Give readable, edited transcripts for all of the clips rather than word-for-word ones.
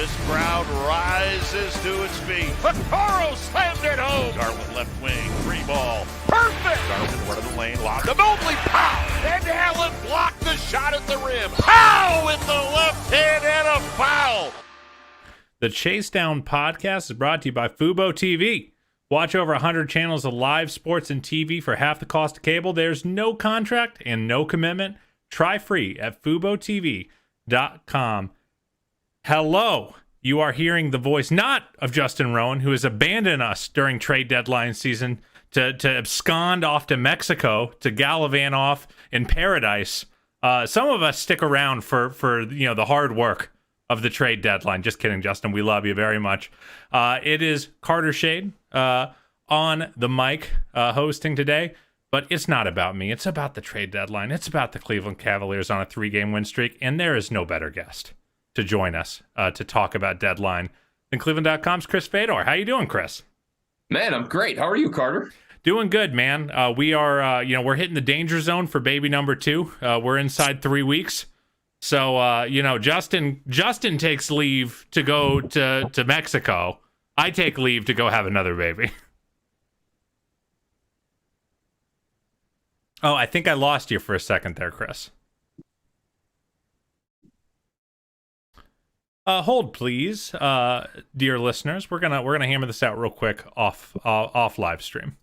This crowd rises to its feet. Okoro slammed it home. Garland left wing, free ball. Perfect! Garland went to the lane, lobbed to Mobley. Pow! And Allen blocked the shot at the rim. Pow! With the left hand and a foul. The Chase Down podcast is brought to you by Fubo TV. Watch over 100 channels of live sports and TV for half the cost of cable. There's no contract and no commitment. Try free at FuboTV.com. Hello. You are hearing the voice not of Justin Rowan, who has abandoned us during trade deadline season to abscond off to Mexico, to gallivant off in paradise. Some of us stick around for the hard work of the trade deadline. Just kidding, Justin. We love you very much. It is Carter Shade on the mic hosting today, but it's not about me. It's about the trade deadline. It's about the Cleveland Cavaliers on a 3-game win streak, and there is no better guest to join us to talk about deadline than Cleveland.com's Chris Fedor. How you doing, Chris? Man, I'm great. How are you, Carter? Doing good, man. We are, we're hitting the danger zone for baby number 2. We're inside 3 weeks. So, Justin takes leave to go to Mexico. I take leave to go have another baby. Oh, I think I lost you for a second there, Chris. Hold, please, dear listeners. We're gonna hammer this out real quick off live stream.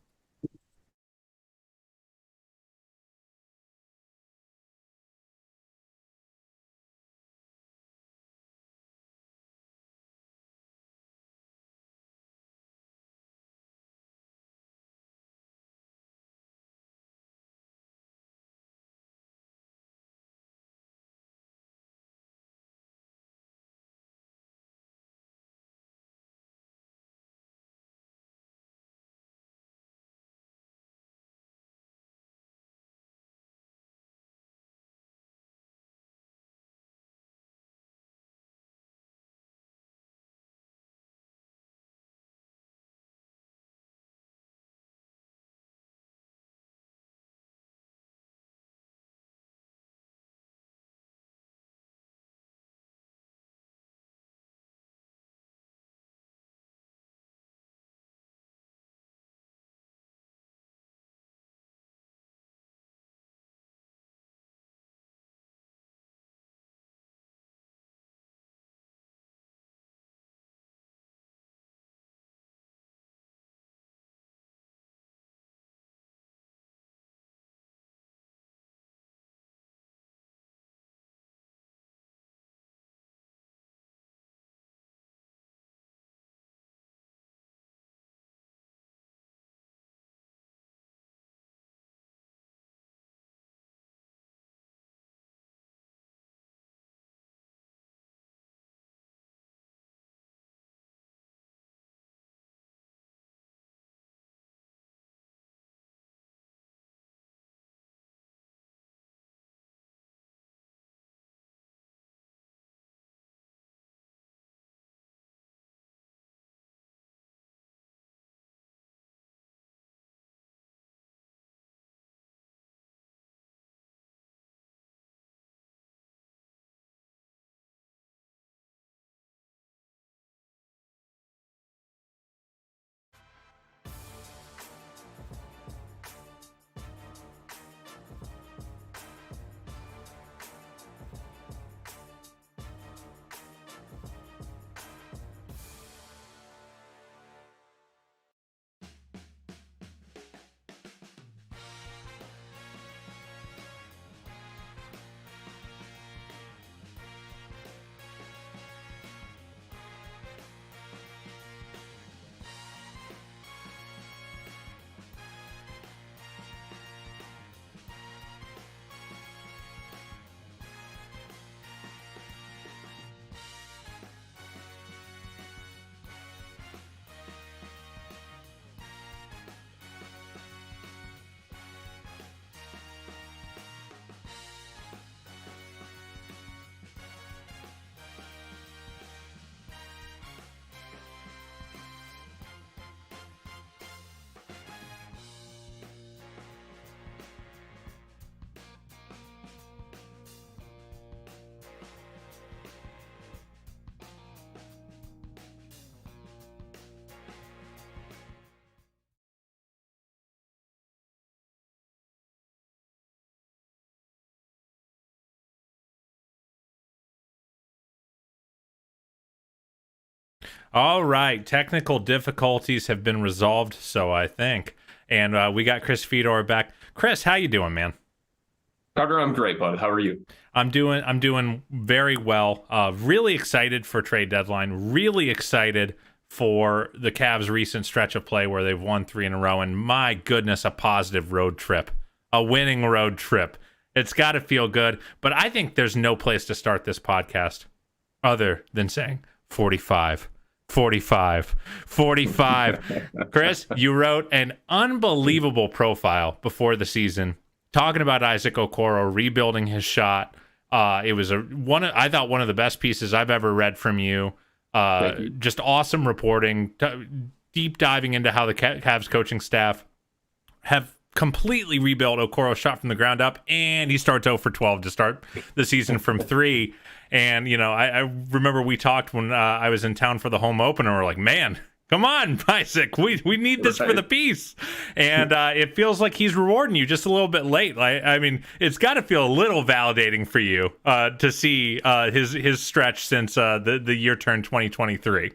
All right, technical difficulties have been resolved, so I think. And we got Chris Fedor back. Chris, how you doing, man? Carter, I'm great, bud. How are you? I'm doing very well. Really excited for trade deadline. Really excited for the Cavs' recent stretch of play where they've won 3 in a row. And my goodness, a positive road trip, a winning road trip. It's got to feel good. But I think there's no place to start this podcast other than saying 45. 45. Chris, you wrote an unbelievable profile before the season talking about Isaac Okoro rebuilding his shot. It was I thought one of the best pieces I've ever read from you. Just awesome reporting, deep diving into how the Cavs coaching staff have completely rebuilt Okoro's shot from the ground up, and he starts 0 for 12 to start the season from 3. And, I remember we talked when I was in town for the home opener. We're like, man, come on, Isaac, we need this for the piece. And it feels like he's rewarding you just a little bit late. I mean, it's got to feel a little validating for you to see his stretch since the year turned 2023.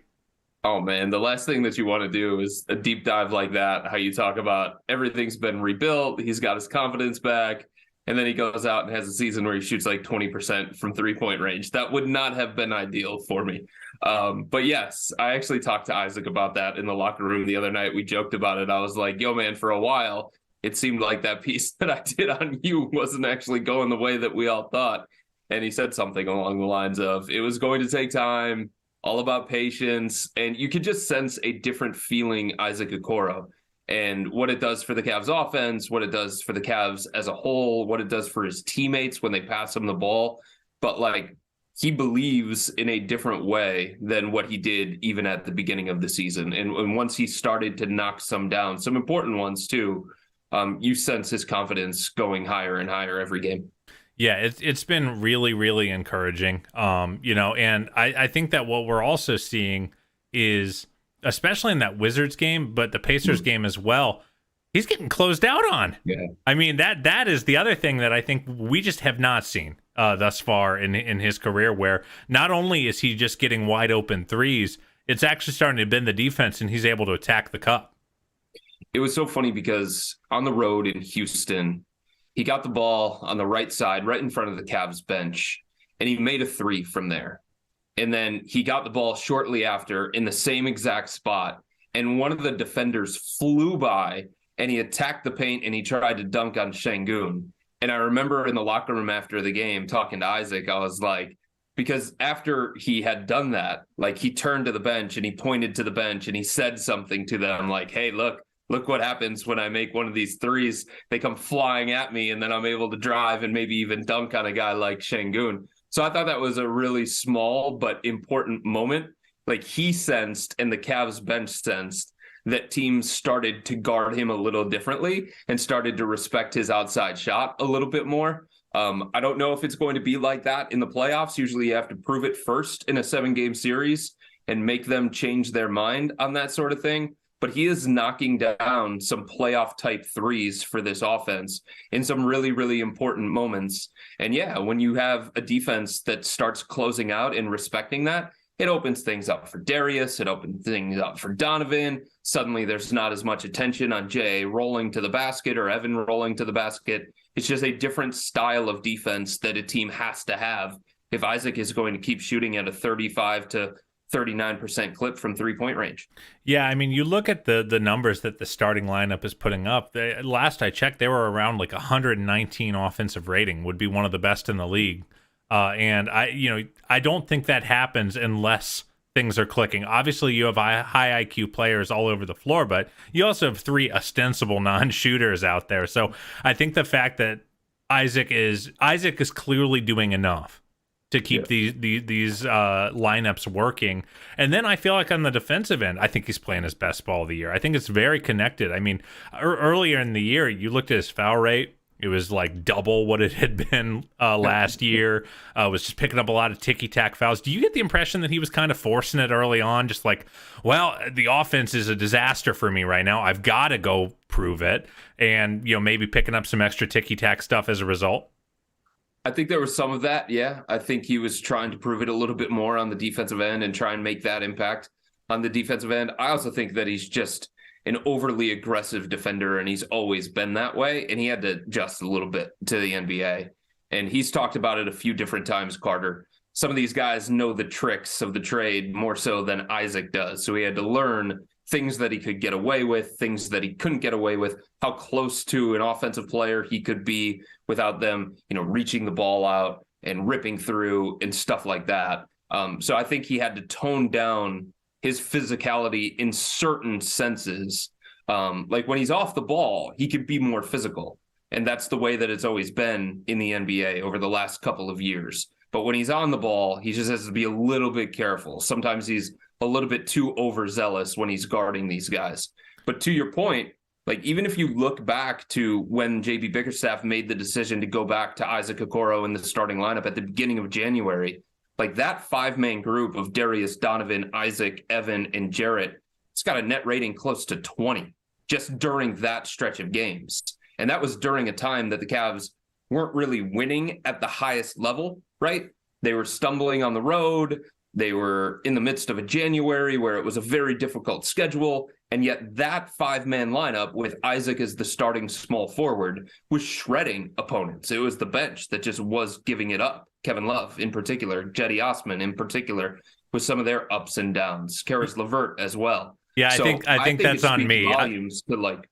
Oh, man, the last thing that you want to do is a deep dive like that, how you talk about everything's been rebuilt, he's got his confidence back, and then he goes out and has a season where he shoots like 20% from three-point range. That would not have been ideal for me. But yes, I actually talked to Isaac about that in the locker room the other night. We joked about it. I was like, yo, man, for a while, it seemed like that piece that I did on you wasn't actually going the way that we all thought. And he said something along the lines of, it was going to take time, all about patience. And you could just sense a different feeling, Isaac Okoro, and what it does for the Cavs offense, what it does for the Cavs as a whole, what it does for his teammates when they pass him the ball. But he believes in a different way than what he did even at the beginning of the season. And once he started to knock some down, some important ones too, you sense his confidence going higher and higher every game. Yeah, it's been really, really encouraging. And I think that what we're also seeing is, especially in that Wizards game, but the Pacers game as well, he's getting closed out on. Yeah. I mean, that is the other thing that I think we just have not seen thus far in his career, where not only is he just getting wide open threes, it's actually starting to bend the defense and he's able to attack the cup. It was so funny because on the road in Houston, he got the ball on the right side, right in front of the Cavs bench, and he made a 3 from there. And then he got the ball shortly after in the same exact spot, and one of the defenders flew by, and he attacked the paint, and he tried to dunk on Şengün. And I remember in the locker room after the game talking to Isaac, I was like, because after he had done that, he turned to the bench, and he pointed to the bench, and he said something to them like, hey, look what happens when I make one of these threes. They come flying at me, and then I'm able to drive and maybe even dunk on a guy like Şengün. So I thought that was a really small but important moment. He sensed, and the Cavs bench sensed, that teams started to guard him a little differently and started to respect his outside shot a little bit more. I don't know if it's going to be like that in the playoffs. Usually you have to prove it first in a 7-game series and make them change their mind on that sort of thing. But he is knocking down some playoff type threes for this offense in some really, really important moments. And yeah, when you have a defense that starts closing out and respecting that, it opens things up for Darius. It opens things up for Donovan. Suddenly there's not as much attention on Jay rolling to the basket or Evan rolling to the basket. It's just a different style of defense that a team has to have if Isaac is going to keep shooting at a 35 to 39% clip from 3-point range. Yeah, I mean, you look at the numbers that the starting lineup is putting up. Last I checked, they were around 119 offensive rating, would be one of the best in the league. And I don't think that happens unless things are clicking. Obviously, you have high IQ players all over the floor, but you also have 3 ostensible non-shooters out there. So I think the fact that Isaac is clearly doing enough to keep these lineups working. And then I feel like on the defensive end, I think he's playing his best ball of the year. I think it's very connected. I mean, earlier in the year, you looked at his foul rate. It was double what it had been last year. Was just picking up a lot of ticky-tack fouls. Do you get the impression that he was kind of forcing it early on? Just the offense is a disaster for me right now. I've got to go prove it. And, maybe picking up some extra ticky-tack stuff as a result. I think there was some of that, yeah. I think he was trying to prove it a little bit more on the defensive end and try and make that impact. on the defensive end. I also think that he's just an overly aggressive defender, and he's always been that way. And he had to adjust a little bit to the NBA. And he's talked about it a few different times, Carter. Some of these guys know the tricks of the trade more so than Isaac does. So he had to learn things that he could get away with, things that he couldn't get away with, how close to an offensive player he could be without them, reaching the ball out and ripping through and stuff like that. So I think he had to tone down his physicality in certain senses. Like when he's off the ball, he could be more physical. And that's the way that it's always been in the NBA over the last couple of years. But when he's on the ball, he just has to be a little bit careful. Sometimes he's a little bit too overzealous when he's guarding these guys. But to your point, like even if you look back to when JB Bickerstaff made the decision to go back to Isaac Okoro in the starting lineup at the beginning of January, like that 5-man group of Darius, Donovan, Isaac, Evan, and Jarrett, it's got a net rating close to 20 just during that stretch of games. And that was during a time that the Cavs weren't really winning at the highest level, right? They were stumbling on the road. They were in the midst of a January where it was a very difficult schedule. And yet that 5-man lineup with Isaac as the starting small forward was shredding opponents. It was the bench that just was giving it up. Kevin Love in particular, Cedi Osman in particular, with some of their ups and downs. Karis LeVert as well. Yeah, I think that's on me. Volumes to like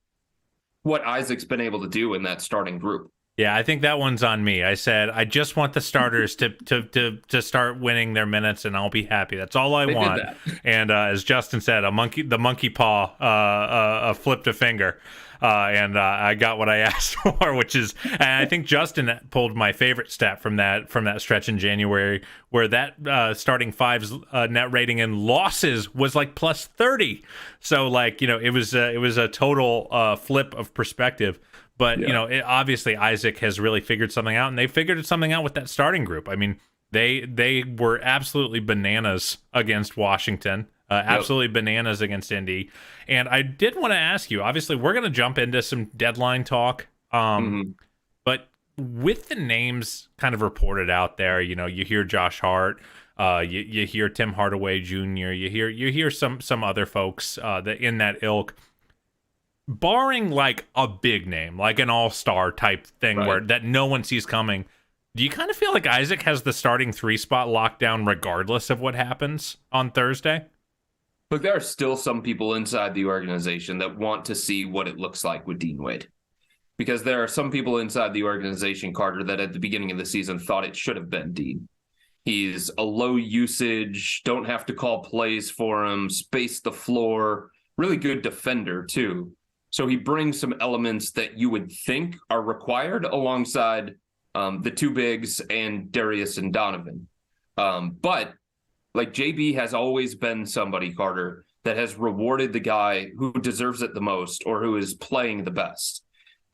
what Isaac's been able to do in that starting group. Yeah, I think that one's on me. I said I just want the starters to start winning their minutes, and I'll be happy. That's all I want. And as Justin said, the monkey paw flipped a finger, and I got what I asked for, which is, and I think Justin pulled my favorite stat from that stretch in January, where that starting five's net rating in losses was like plus 30. So like it was a total flip of perspective. But, obviously Isaac has really figured something out, and they figured something out with that starting group. I mean, they were absolutely bananas against Washington, absolutely bananas against Indy. And I did want to ask you, obviously, we're going to jump into some deadline talk. But with the names kind of reported out there, you hear Josh Hart, you hear Tim Hardaway Jr., you hear some other folks that in that ilk. Barring like a big name, like an all-star type thing, right, where that no one sees coming, do you kind of feel like Isaac has the starting 3 spot locked down regardless of what happens on Thursday? Look, there are still some people inside the organization that want to see what it looks like with Dean Wade. Because there are some people inside the organization, Carter, that at the beginning of the season thought it should have been Dean. He's a low usage, don't have to call plays for him, space the floor, really good defender too. So he brings some elements that you would think are required alongside the 2 bigs and Darius and Donovan. But like JB has always been somebody, Carter, that has rewarded the guy who deserves it the most or who is playing the best.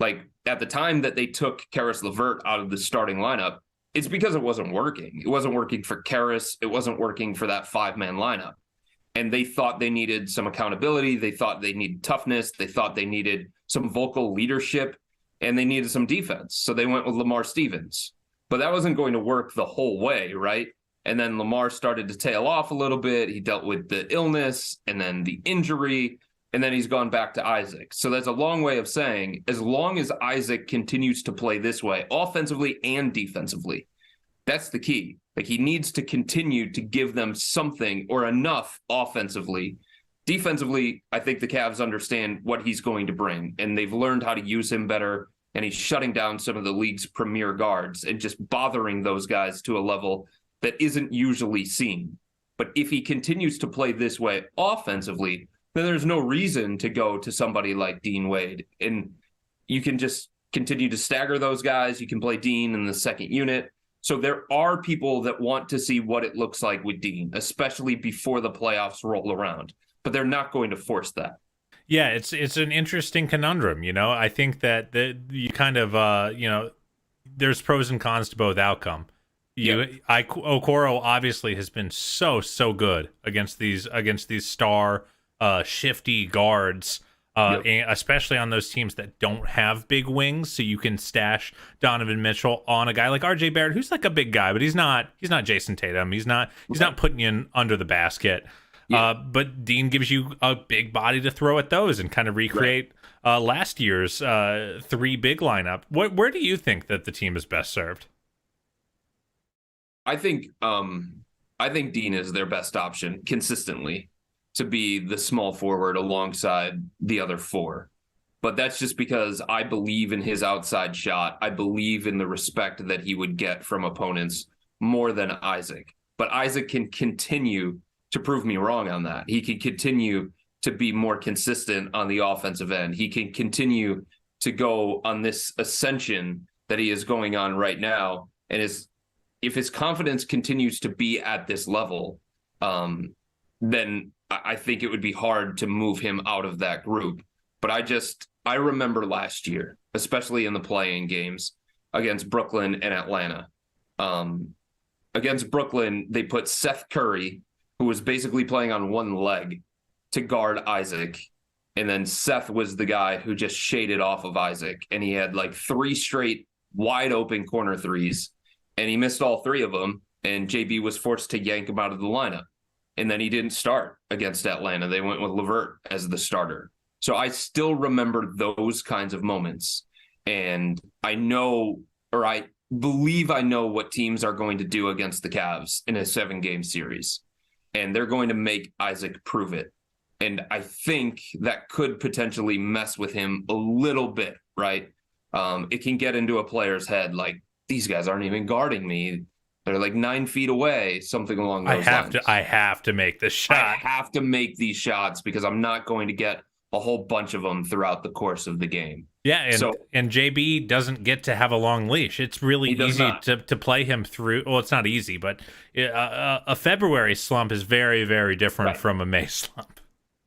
Like at the time that they took Karis LeVert out of the starting lineup, it's because it wasn't working. It wasn't working for Karis. It wasn't working for that 5-man lineup. And they thought they needed some accountability. They thought they needed toughness. They thought they needed some vocal leadership, and they needed some defense. So they went with Lamar Stevens. But that wasn't going to work the whole way, right? And then Lamar started to tail off a little bit. He dealt with the illness and then the injury, and then he's gone back to Isaac. So that's a long way of saying, as long as Isaac continues to play this way, offensively and defensively, that's the key. Like he needs to continue to give them something or enough offensively. Defensively, I think the Cavs understand what he's going to bring, and they've learned how to use him better, and he's shutting down some of the league's premier guards and just bothering those guys to a level that isn't usually seen. But if he continues to play this way offensively, then there's no reason to go to somebody like Dean Wade. And you can just continue to stagger those guys. You can play Dean in the second unit. So there are people that want to see what it looks like with Dean, especially before the playoffs roll around. But they're not going to force that. Yeah, it's an interesting conundrum. I think that you kind of there's pros and cons to both outcome. Okoro obviously has been so good against these star shifty guards. And especially on those teams that don't have big wings, so you can stash Donovan Mitchell on a guy like RJ Barrett, who's like a big guy, but he's not Jason Tatum. He's not putting you in under the basket. Yeah. But Dean gives you a big body to throw at those and kind of recreate last year's 3 big lineup. Where do you think that the team is best served? I think Dean is their best option consistently to be the small forward alongside the other 4. But that's just because I believe in his outside shot. I believe in the respect that he would get from opponents more than Isaac. But Isaac can continue to prove me wrong on that. He can continue to be more consistent on the offensive end. He can continue to go on this ascension that he is going on right now. And if his confidence continues to be at this level, then I think it would be hard to move him out of that group. But I remember last year, especially in the play-in games against Brooklyn and Atlanta. Against Brooklyn, they put Seth Curry, who was basically playing on one leg, to guard Isaac. And then Seth was the guy who just shaded off of Isaac. And he had like 3 straight wide open corner threes. And he missed all 3 of them. And JB was forced to yank him out of the lineup. And then he didn't start against Atlanta. They went with LeVert as the starter. So I still remember those kinds of moments. And I believe I know what teams are going to do against the Cavs in a 7-game series. And they're going to make Isaac prove it. And I think that could potentially mess with him a little bit, right? It can get into a player's head like, these guys aren't even guarding me. They're like 9 feet away, something along those lines. I have to make this shot. I have to make these shots because I'm not going to get a whole bunch of them throughout the course of the game. Yeah, and JB doesn't get to have a long leash. It's really easy to play him through. Well, it's not easy, but a February slump is very, very different from a May slump.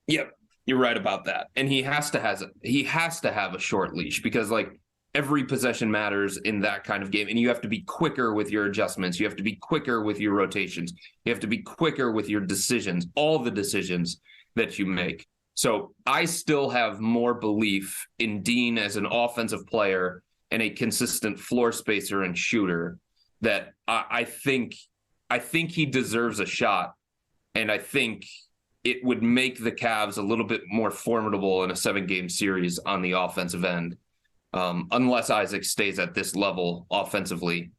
Yep, you're right about that. And he has to have a short leash because like every possession matters in that kind of game, and you have to be quicker with your adjustments. You have to be quicker with your rotations. You have to be quicker with your decisions, all the decisions that you make. So I still have more belief in Dean as an offensive player and a consistent floor spacer and shooter that I think he deserves a shot. And I think it would make the Cavs a little bit more formidable in a 7-game series on the offensive end, unless Isaac stays at this level offensively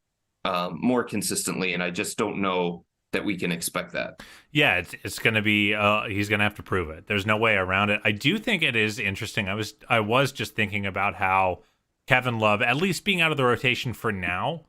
more consistently. And I just don't know that we can expect that. Yeah, it's going to be he's going to have to prove it. There's no way around it. I do think it is interesting. I was just thinking about how Kevin Love, at least being out of the rotation for now,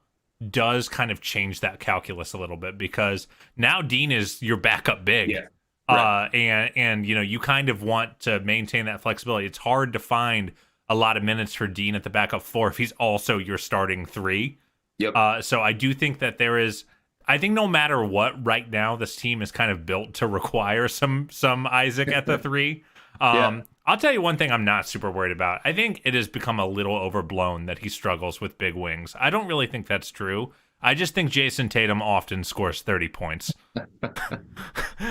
does kind of change that calculus a little bit because now Dean is your backup big. Yeah. Right. And you kind of want to maintain that flexibility. It's hard to find a lot of minutes for Dean at the backup 4 if he's also your starting 3. Yep. So I do think that there is. I think no matter what, right now this team is kind of built to require some Isaac at the 3. Yeah. I'll tell you one thing I'm not super worried about. I think it has become a little overblown that he struggles with big wings. I don't really think that's true. I just think Jason Tatum often scores 30 points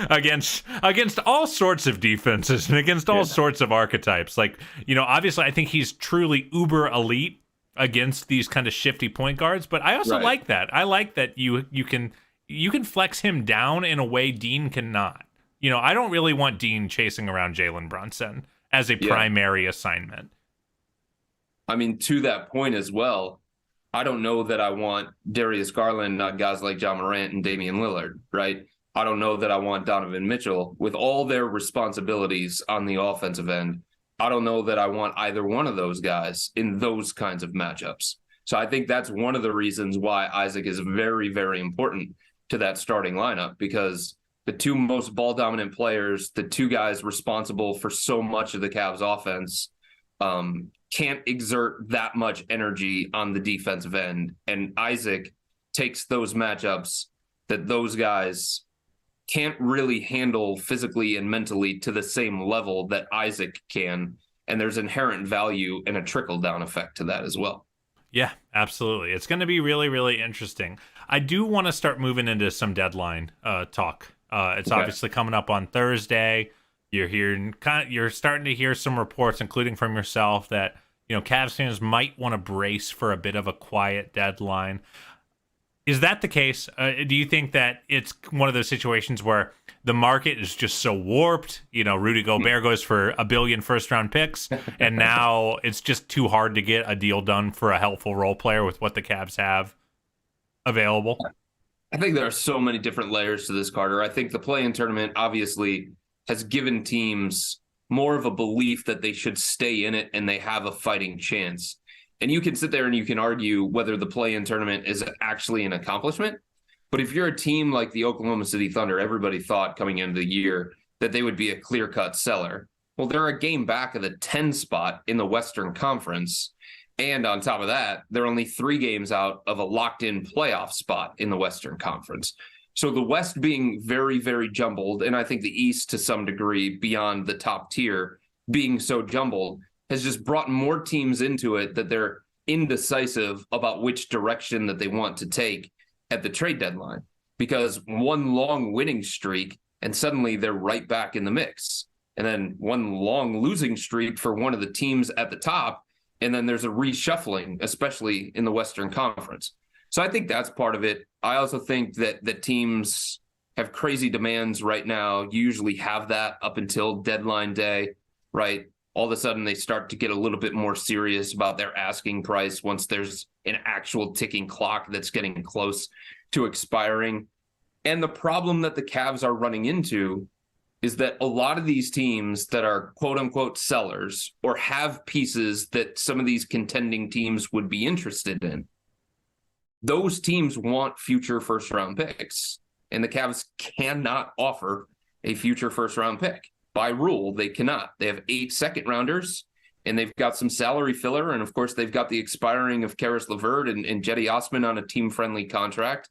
against all sorts of defenses and against all sorts of archetypes. Like, obviously I think he's truly uber elite against these kind of shifty point guards, but I also like that. I like that you can flex him down in a way Dean cannot. I don't really want Dean chasing around Jalen Brunson as a primary assignment. I mean, to that point as well, I don't know that I want Darius Garland, not guys like John Morant and Damian Lillard, right? I don't know that I want Donovan Mitchell with all their responsibilities on the offensive end. I don't know that I want either one of those guys in those kinds of matchups. So I think that's one of the reasons why Isaac is very, very important to that starting lineup, because the 2 most ball dominant players, the 2 guys responsible for so much of the Cavs offense, can't exert that much energy on the defensive end. And Isaac takes those matchups that those guys can't really handle physically and mentally to the same level that Isaac can. And there's inherent value and a trickle-down effect to that as well. Yeah, absolutely. It's going to be really, really interesting. I do want to start moving into some deadline talk. It's obviously coming up on Thursday. You're starting to hear some reports, including from yourself, that Cavs fans might want to brace for a bit of a quiet deadline. Is that the case? Do you think that it's one of those situations where the market is just so warped? Rudy Gobert goes for $1 billion first-round picks, and now it's just too hard to get a deal done for a helpful role player with what the Cavs have available? I think there are so many different layers to this, Carter. I think the play-in tournament obviously has given teams more of a belief that they should stay in it and they have a fighting chance. And you can sit there and you can argue whether the play-in tournament is actually an accomplishment. But if you're a team like the Oklahoma City Thunder, everybody thought coming into the year that they would be a clear-cut seller. Well, they're a game back of the 10 spot in the Western Conference. And on top of that, they're only 3 games out of a locked-in playoff spot in the Western Conference. So the West being very, very jumbled, and I think the East to some degree beyond the top tier being so jumbled, has just brought more teams into it that they're indecisive about which direction that they want to take at the trade deadline, because one long winning streak and suddenly they're right back in the mix. And then one long losing streak for one of the teams at the top, and then there's a reshuffling, especially in the Western Conference. So I think that's part of it. I also think that teams have crazy demands right now. You usually have that up until deadline day, right? All of a sudden they start to get a little bit more serious about their asking price once there's an actual ticking clock that's getting close to expiring. And the problem that the Cavs are running into is that a lot of these teams that are quote unquote sellers or have pieces that some of these contending teams would be interested in, those teams want future first round picks, and the Cavs cannot offer a future first round pick. By rule, they cannot. They have 8 second-rounders, and they've got some salary filler, and of course, they've got the expiring of Caris LeVert and Cedi Osman on a team-friendly contract.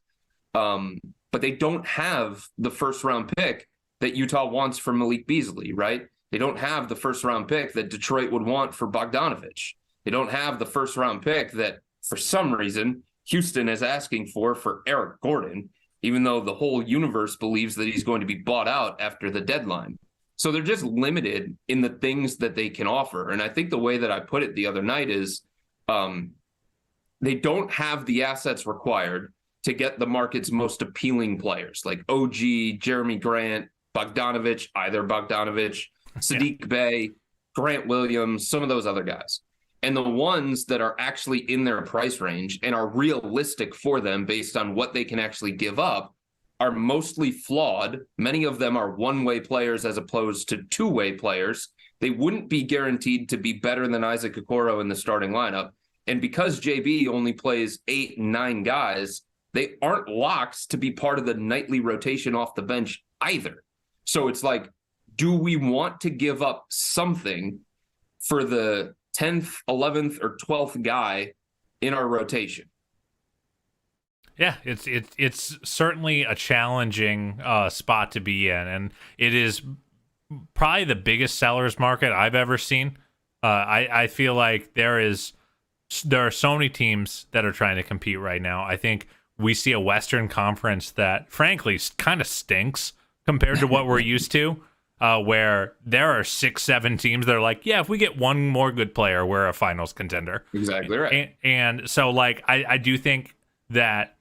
But they don't have the first-round pick that Utah wants for Malik Beasley, right? They don't have the first-round pick that Detroit would want for Bogdanovich. They don't have the first-round pick that, for some reason, Houston is asking for Eric Gordon, even though the whole universe believes that he's going to be bought out after the deadline. So they're just limited in the things that they can offer. And I think the way that I put it the other night is they don't have the assets required to get the market's most appealing players like OG, Jeremy Grant, Bogdanovich, Sadiq Bey, Grant Williams, some of those other guys. And the ones that are actually in their price range and are realistic for them based on what they can actually give up are mostly flawed. Many of them are one-way players as opposed to two-way players. They wouldn't be guaranteed to be better than Isaac Okoro in the starting lineup. And because JB only plays 8 and 9 guys, they aren't locks to be part of the nightly rotation off the bench either. So it's like, do we want to give up something for the 10th, 11th, or 12th guy in our rotation? Yeah, it's certainly a challenging spot to be in, and it is probably the biggest sellers market I've ever seen. I feel like there are so many teams that are trying to compete right now. I think we see a Western Conference that, frankly, kind of stinks compared to what we're used to, where there are 6-7 teams that are like, yeah, if we get one more good player, we're a finals contender. Exactly right. And so, like, I do think that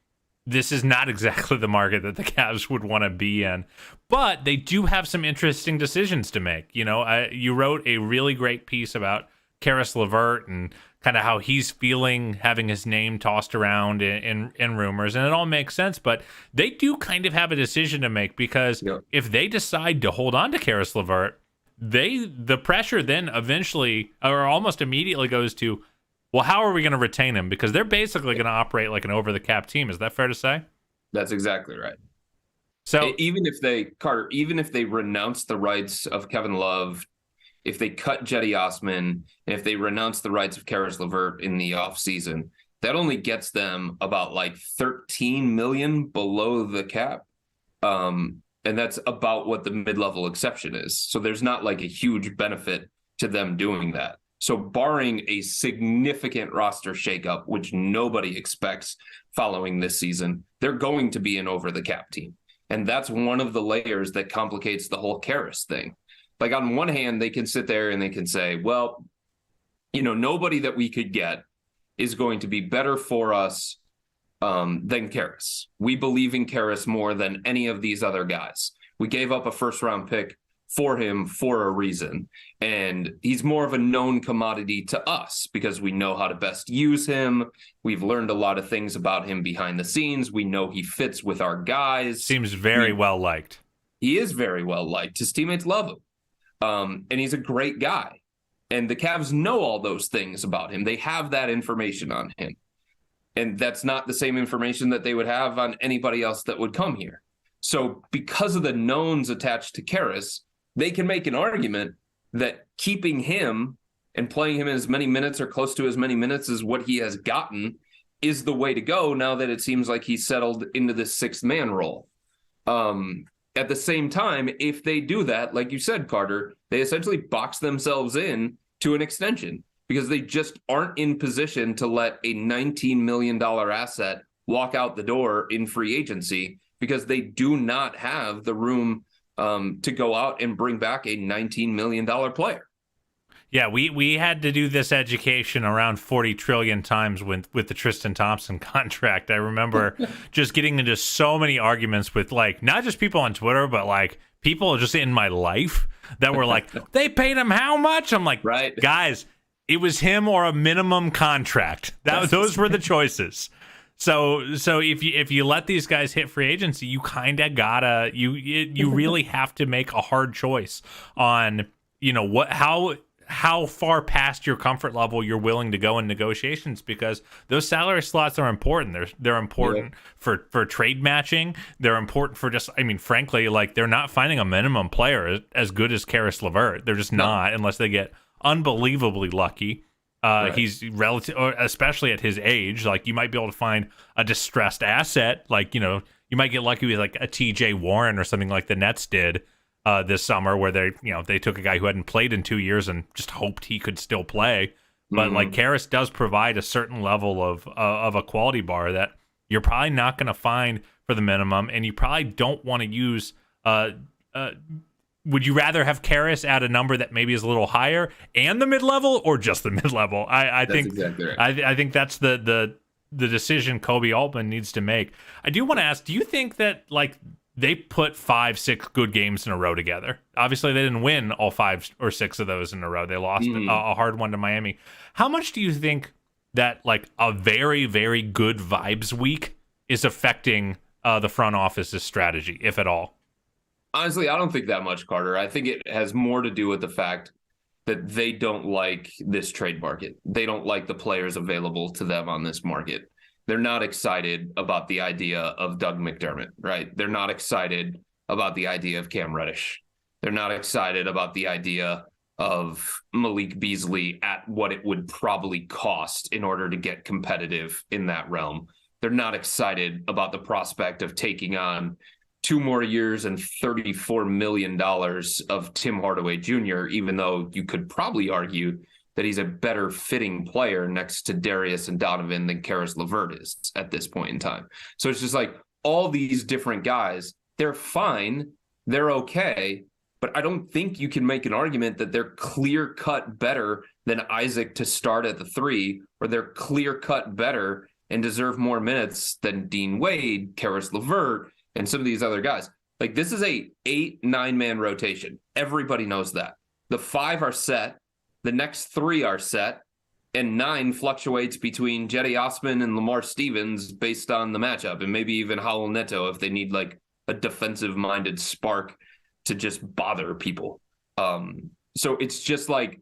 this is not exactly the market that the Cavs would want to be in, but they do have some interesting decisions to make. You wrote a really great piece about Caris LeVert and kind of how he's feeling having his name tossed around in rumors, and it all makes sense, but they do kind of have a decision to make, because if they decide to hold on to Caris LeVert, the pressure then eventually or almost immediately goes to, well, how are we going to retain him? Because they're basically going to operate like an over-the-cap team. Is that fair to say? That's exactly right. So even if they renounce the rights of Kevin Love, if they cut Cedi Osman, and if they renounce the rights of Caris LeVert in the offseason, that only gets them about like $13 million below the cap. And that's about what the mid-level exception is. So there's not like a huge benefit to them doing that. So barring a significant roster shakeup, which nobody expects following this season, they're going to be an over-the-cap team. And that's one of the layers that complicates the whole Caris thing. Like, on one hand, they can sit there and they can say, well, nobody that we could get is going to be better for us than Karras. We believe in Karras more than any of these other guys. We gave up a first-round pick for him for a reason. And he's more of a known commodity to us because we know how to best use him. We've learned a lot of things about him behind the scenes. We know he fits with our guys. Seems very well liked. He is very well liked. His teammates love him. And he's a great guy. And the Cavs know all those things about him. They have that information on him. And that's not the same information that they would have on anybody else that would come here. So because of the knowns attached to Karras, they can make an argument that keeping him and playing him as many minutes or close to as many minutes as what he has gotten is the way to go now that it seems like he's settled into this sixth man role. At the same time, if they do that, like you said, Carter, they essentially box themselves in to an extension because they just aren't in position to let a $19 million asset walk out the door in free agency because they do not have the room to go out and bring back a $19 million player. Yeah, we had to do this education around 40 trillion times with the Tristan Thompson contract. I remember just getting into so many arguments with, like, not just people on Twitter, but like people just in my life that were like, they paid him how much? I'm like, right, guys, it was him or a minimum contract. Those were the choices. So if you let these guys hit free agency, you kind of gotta you really have to make a hard choice on, you know, how far past your comfort level you're willing to go in negotiations, because those salary slots are important. They're important for trade matching. They're important for just, I mean, frankly, like, they're not finding a minimum player as good as Caris LeVert. They're just not, unless they get unbelievably lucky. Right. He's relative, especially at his age. Like, you might be able to find a distressed asset. Like, you know, you might get lucky with like a TJ Warren or something like the Nets did this summer, where they took a guy who hadn't played in 2 years and just hoped he could still play. But like, Karras does provide a certain level of a quality bar that you're probably not going to find for the minimum, and you probably don't want to use. Would you rather have Karras at a number that maybe is a little higher and the mid-level, or just the mid-level? I think exactly right. I think that's the decision Kobe Altman needs to make. I do want to ask, do you think that, like, they put 5-6 good games in a row together? Obviously, they didn't win all 5 or 6 of those in a row. They lost a hard one to Miami. How much do you think that, like, a very, very good vibes week is affecting the front office's strategy, if at all? Honestly, I don't think that much, Carter. I think it has more to do with the fact that they don't like this trade market. They don't like the players available to them on this market. They're not excited about the idea of Doug McDermott, right? They're not excited about the idea of Cam Reddish. They're not excited about the idea of Malik Beasley at what it would probably cost in order to get competitive in that realm. They're not excited about the prospect of taking on 2 more years and $34 million of Tim Hardaway Jr., even though you could probably argue that he's a better fitting player next to Darius and Donovan than Caris LeVert is at this point in time. So it's just like all these different guys, they're fine, they're okay, but I don't think you can make an argument that they're clear-cut better than Isaac to start at the 3, or they're clear-cut better and deserve more minutes than Dean Wade, Caris LeVert, and some of these other guys. Like, this is a 8-9-man rotation. Everybody knows that. The 5 are set. The next 3 are set. And 9 fluctuates between Cedi Osman and Lamar Stevens based on the matchup. And maybe even Raul Neto if they need, like, a defensive-minded spark to just bother people. So it's just like,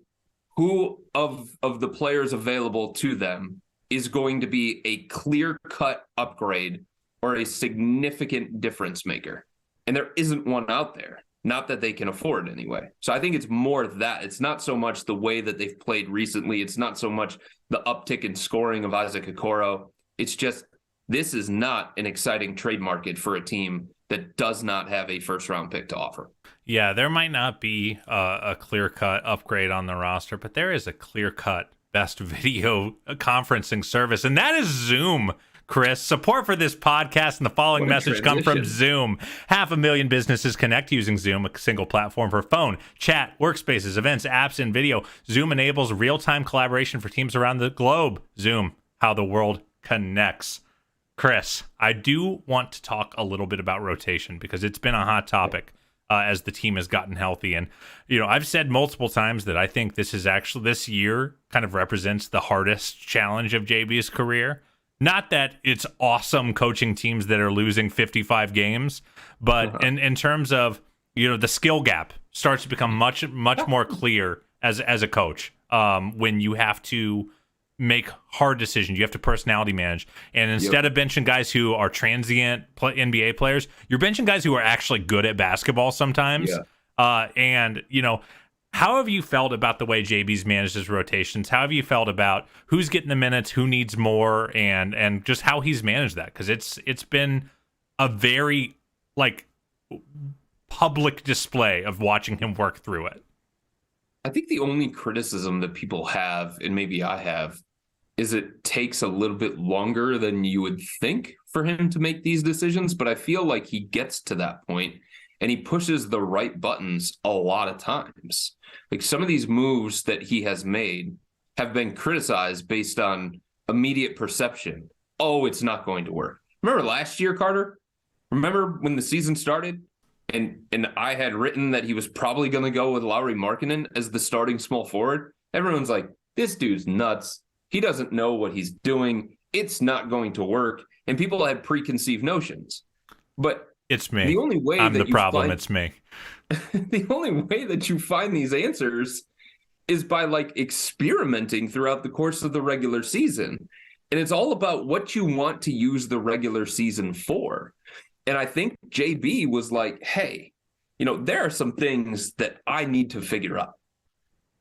who of the players available to them is going to be a clear-cut upgrade or a significant difference maker? And there isn't one out there, not that they can afford anyway. So I think it's more that. It's not so much the way that they've played recently. It's not so much the uptick in scoring of Isaac Okoro. It's just, this is not an exciting trade market for a team that does not have a first-round pick to offer. Yeah, there might not be a clear-cut upgrade on the roster, but there is a clear-cut best video conferencing service, and that is Zoom. Chris, support for this podcast and the following message come from Zoom. 500,000 businesses connect using Zoom, a single platform for phone, chat, workspaces, events, apps, and video. Zoom enables real-time collaboration for teams around the globe. Zoom, how the world connects. Chris, I do want to talk a little bit about rotation because it's been a hot topic as the team has gotten healthy. And, I've said multiple times that I think this year kind of represents the hardest challenge of JB's career. Not that it's awesome coaching teams that are losing 55 games, but in terms of, the skill gap starts to become much, much more clear as a coach when you have to make hard decisions. You have to personality manage. And instead of benching guys who are transient NBA players, you're benching guys who are actually good at basketball sometimes. Yeah. How have you felt about the way JB's managed his rotations? How have you felt about who's getting the minutes, who needs more, and just how he's managed that? Because it's been a very public display of watching him work through it. I think the only criticism that people have, and maybe I have, is it takes a little bit longer than you would think for him to make these decisions. But I feel like he gets to that point and he pushes the right buttons a lot of times. Like some of these moves that he has made have been criticized based on immediate perception. Oh, it's not going to work. Remember last year, Carter? Remember when the season started? And I had written that he was probably going to go with Lauri Markkanen as the starting small forward. Everyone's like, this dude's nuts. He doesn't know what he's doing. It's not going to work. And people had preconceived notions. But it's me. The only way I'm that the problem. It's me. The only way that you find these answers is by experimenting throughout the course of the regular season. And it's all about what you want to use the regular season for. And I think JB was like, hey, there are some things that I need to figure out.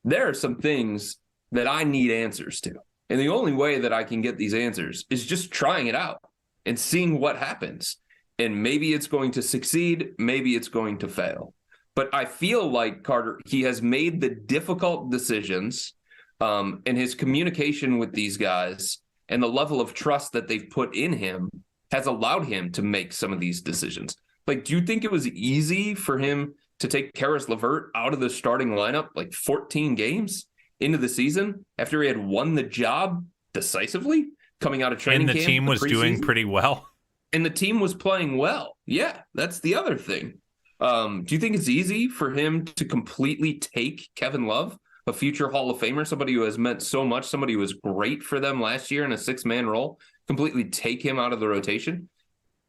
There are some things that I need answers to. And the only way that I can get these answers is just trying it out and seeing what happens. And maybe it's going to succeed. Maybe it's going to fail. But I feel like, Carter, he has made the difficult decisions and his communication with these guys and the level of trust that they've put in him has allowed him to make some of these decisions. Do you think it was easy for him to take Karis LeVert out of the starting lineup 14 games into the season after he had won the job decisively coming out of training camp? And the team was doing pretty well. And the team was playing well. Yeah, that's the other thing. Do you think it's easy for him to completely take Kevin Love, a future Hall of Famer, somebody who has meant so much, somebody who was great for them last year in a 6-man role, completely take him out of the rotation?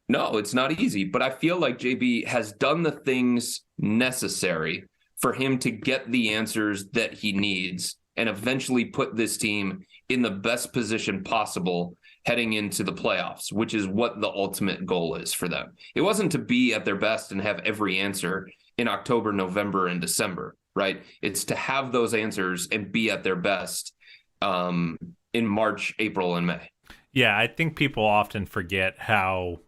No, it's not easy. But I feel like JB has done the things necessary for him to get the answers that he needs and eventually put this team in the best position possible heading into the playoffs, which is what the ultimate goal is for them. It wasn't to be at their best and have every answer in October, November, and December, right? It's to have those answers and be at their best in March, April, and May. Yeah, I think people often forget how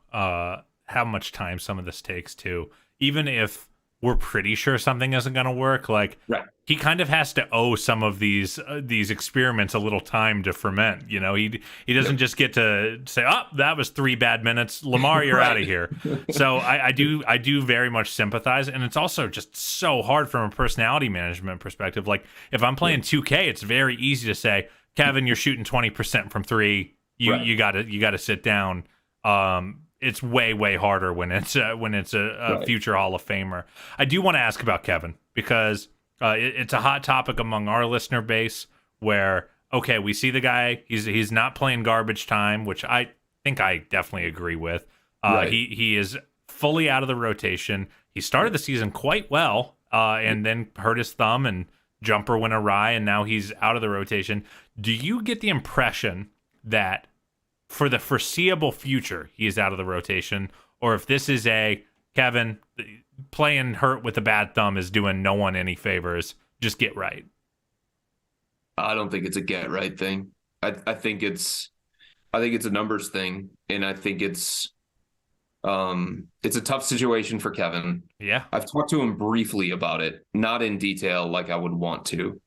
much time some of this takes too. Even if we're pretty sure something isn't going to work, right. He kind of has to owe some of these experiments a little time to ferment. He doesn't just get to say, "Oh, that was 3 bad minutes, Lamar, you're out of here." So I do very much sympathize, and it's also just so hard from a personality management perspective. If I'm playing 2K, it's very easy to say, "Kevin, you're shooting 20% from 3. You got to sit down." It's way harder when it's a future Hall of Famer. I do want to ask about Kevin because it's a hot topic among our listener base. Where we see the guy, he's not playing garbage time, which I think I definitely agree with. He is fully out of the rotation. He started the season quite well, and then hurt his thumb and jumper went awry, and now he's out of the rotation. Do you get the impression that for the foreseeable future, he is out of the rotation, or if this is Kevin, playing hurt with a bad thumb is doing no one any favors, just get right? I don't think it's a get right thing. I think it's a numbers thing, and I think it's a tough situation for Kevin. Yeah. I've talked to him briefly about it, not in detail like I would want to.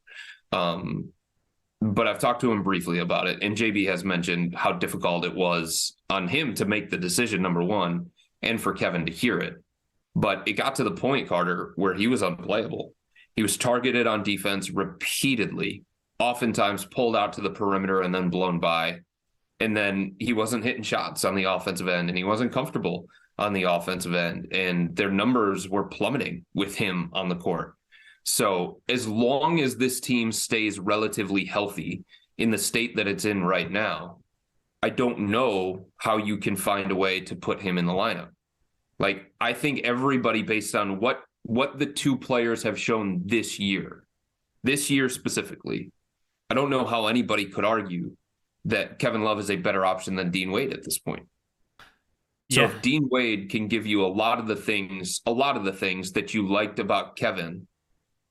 But I've talked to him briefly about it, and JB has mentioned how difficult it was on him to make the decision, number one, and for Kevin to hear it. But it got to the point, Carter, where he was unplayable. He was targeted on defense repeatedly, oftentimes pulled out to the perimeter and then blown by. And then he wasn't hitting shots on the offensive end, and he wasn't comfortable on the offensive end. And their numbers were plummeting with him on the court. So as long as this team stays relatively healthy in the state that it's in right now, I don't know how you can find a way to put him in the lineup. Like, I think everybody, based on what the two players have shown this year specifically, I don't know how anybody could argue that Kevin Love is a better option than Dean Wade at this point. So if Dean Wade can give you a lot of the things that you liked about Kevin,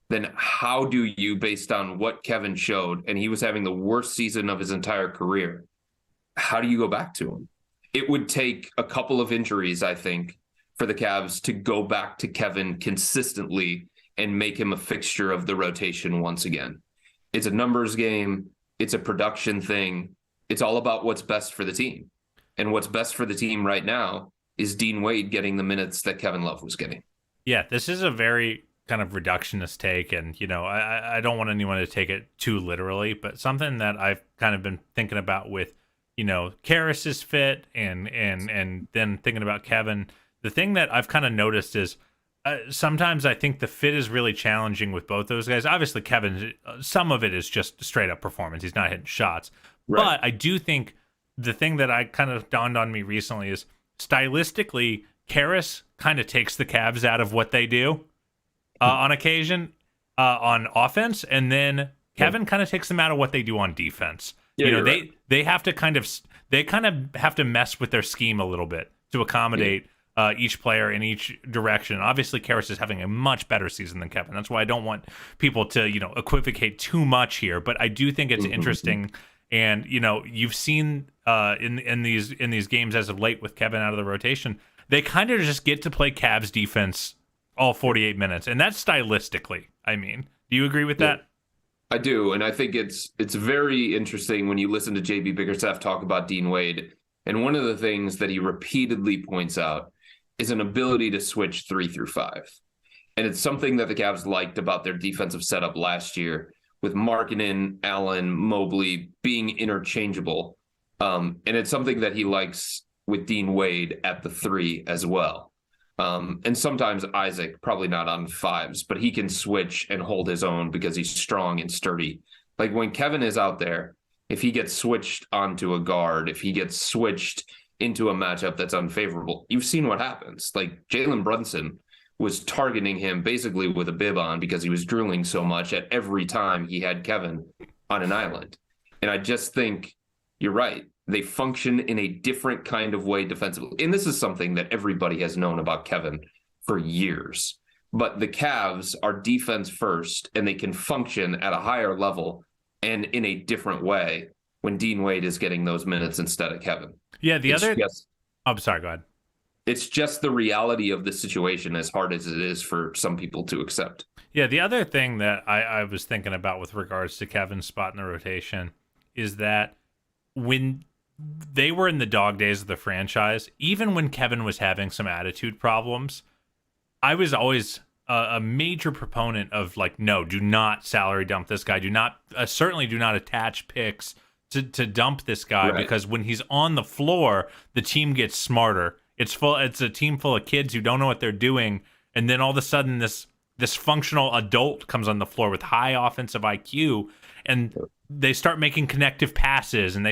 then how do you, based on what Kevin showed, and he was having the worst season of his entire career, how do you go back to him? It would take a couple of injuries, I think, for the Cavs to go back to Kevin consistently and make him a fixture of the rotation once again. It's a numbers game. It's a production thing. It's all about what's best for the team. And what's best for the team right now is Dean Wade getting the minutes that Kevin Love was getting. Yeah, this is a very kind of reductionist take, and I don't want anyone to take it too literally, but something that I've kind of been thinking about with Karas's fit and then thinking about Kevin, the thing that I've kind of noticed is sometimes I think the fit is really challenging with both those guys. Obviously Kevin, some of it is just straight up performance, he's not hitting shots, right. But I do think the thing that I kind of dawned on me recently is stylistically Karas kind of takes the Cavs out of what they do on occasion on offense, and then Kevin kind of takes them out of what they do on defense. Yeah, they have to kind of have to mess with their scheme a little bit to accommodate each player in each direction. Obviously, Karas is having a much better season than Kevin. That's why I don't want people to equivocate too much here. But I do think it's interesting, and you've seen in these games as of late with Kevin out of the rotation, they kind of just get to play Cavs defense all 48 minutes, and that's stylistically. I mean, do you agree with that? I do, and I think it's very interesting when you listen to JB Bickerstaff talk about Dean Wade, and one of the things that he repeatedly points out is an ability to switch 3 through 5. And it's something that the Cavs liked about their defensive setup last year with Markkanen, Allen, Mobley being interchangeable. And it's something that he likes with Dean Wade at the 3 as well. And sometimes Isaac, probably not on 5s, but he can switch and hold his own because he's strong and sturdy. Like when Kevin is out there, if he gets switched onto a guard, if he gets switched into a matchup that's unfavorable, you've seen what happens. Like Jalen Brunson was targeting him basically with a bib on because he was drooling so much at every time he had Kevin on an island. And I just think you're right. They function in a different kind of way defensively. And this is something that everybody has known about Kevin for years. But the Cavs are defense first, and they can function at a higher level and in a different way when Dean Wade is getting those minutes instead of Kevin. Yeah, I'm sorry, go ahead. It's just the reality of the situation, as hard as it is for some people to accept. Yeah, the other thing that I was thinking about with regards to Kevin's spot in the rotation is that when they were in the dog days of the franchise, even when Kevin was having some attitude problems, I was always a major proponent of no, do not salary dump this guy. Do not, certainly do not attach picks to dump this guy, right? Because when he's on the floor, the team gets smarter. It's a team full of kids who don't know what they're doing, and then all of a sudden this functional adult comes on the floor with high offensive IQ, and they start making connective passes, and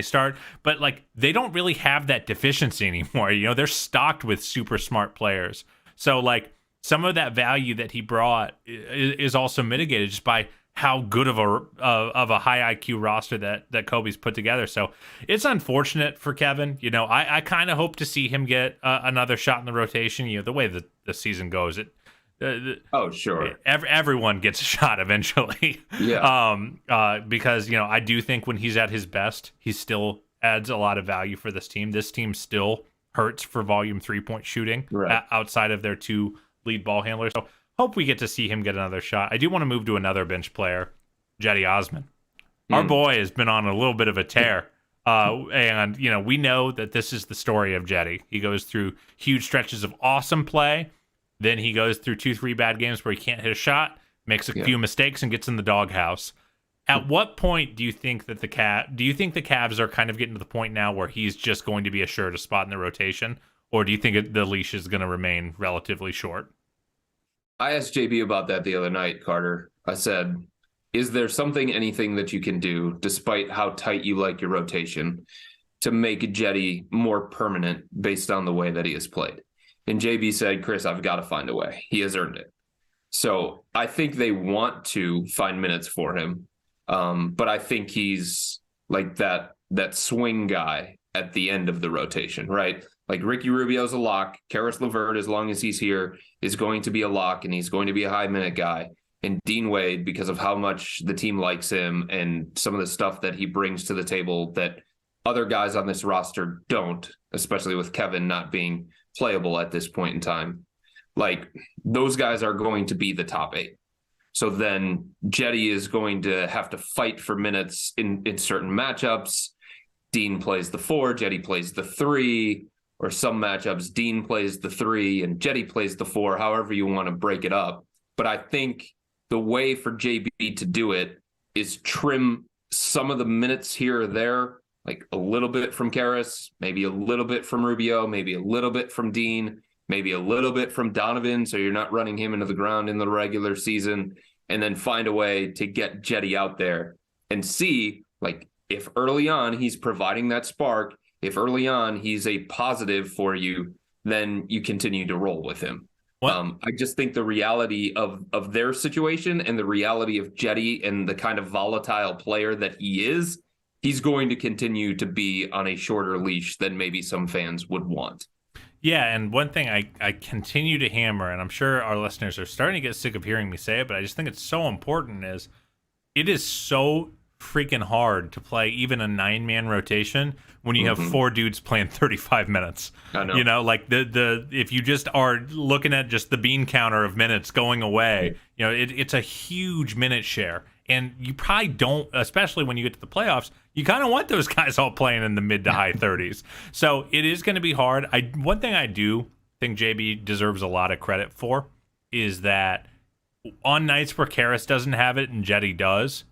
but they don't really have that deficiency anymore. They're stocked with super smart players. So some of that value that he brought is also mitigated just by how good of a high IQ roster that Kobe's put together. So it's unfortunate for Kevin. I kind of hope to see him get another shot in the rotation. The way that the season goes, oh sure, everyone gets a shot eventually. Yeah. Because I do think when he's at his best, he still adds a lot of value for this team. This team still hurts for volume 3-point shooting, right, outside of their 2 lead ball handlers. So hope we get to see him get another shot. I do want to move to another bench player, Cedi Osman. Our boy has been on a little bit of a tear. And we know that this is the story of Cedi. He goes through huge stretches of awesome play. Then he goes through 2-3 bad games where he can't hit a shot, makes a few mistakes, and gets in the doghouse. At what point do you think that the Cavs are kind of getting to the point now where he's just going to be assured a spot in the rotation, or do you think the leash is going to remain relatively short? I asked JB about that the other night, Carter. I said, is there anything that you can do, despite how tight you like your rotation, to make Cedi more permanent based on the way that he has played? And JB said, Chris, I've got to find a way. He has earned it. So I think they want to find minutes for him. But I think he's like that swing guy at the end of the rotation, right? Like Ricky Rubio's a lock. Karis LeVert, as long as he's here, is going to be a lock, and he's going to be a high minute guy. And Dean Wade, because of how much the team likes him and some of the stuff that he brings to the table that other guys on this roster don't, especially with Kevin not being playable at this point in time, like those guys are going to be the top 8. So then Cedi is going to have to fight for minutes in certain matchups. Dean plays the 4, Cedi plays the 3. Or some matchups, Dean plays the 3 and Cedi plays the 4, however you want to break it up. But I think the way for JB to do it is trim some of the minutes here or there, like a little bit from Karis, maybe a little bit from Rubio, maybe a little bit from Dean, maybe a little bit from Donovan, so you're not running him into the ground in the regular season, and then find a way to get Cedi out there and see, like, if early on he's providing that spark, if early on he's a positive for you, then you continue to roll with him. I just think the reality of their situation and the reality of Cedi and the kind of volatile player that he is, he's going to continue to be on a shorter leash than maybe some fans would want. Yeah, and one thing I continue to hammer, and I'm sure our listeners are starting to get sick of hearing me say it, but I just think it's so important, is it is so freaking hard to play even a 9-man rotation when you have 4 dudes playing 35 minutes. I know. You know, like the if you just are looking at just the bean counter of minutes going away, you know, it's a huge minute share. And you probably don't, especially when you get to the playoffs, you kind of want those guys all playing in the mid to high 30s. So it is going to be hard. One thing I do think JB deserves a lot of credit for is that on nights where Karis doesn't have it and Cedi does,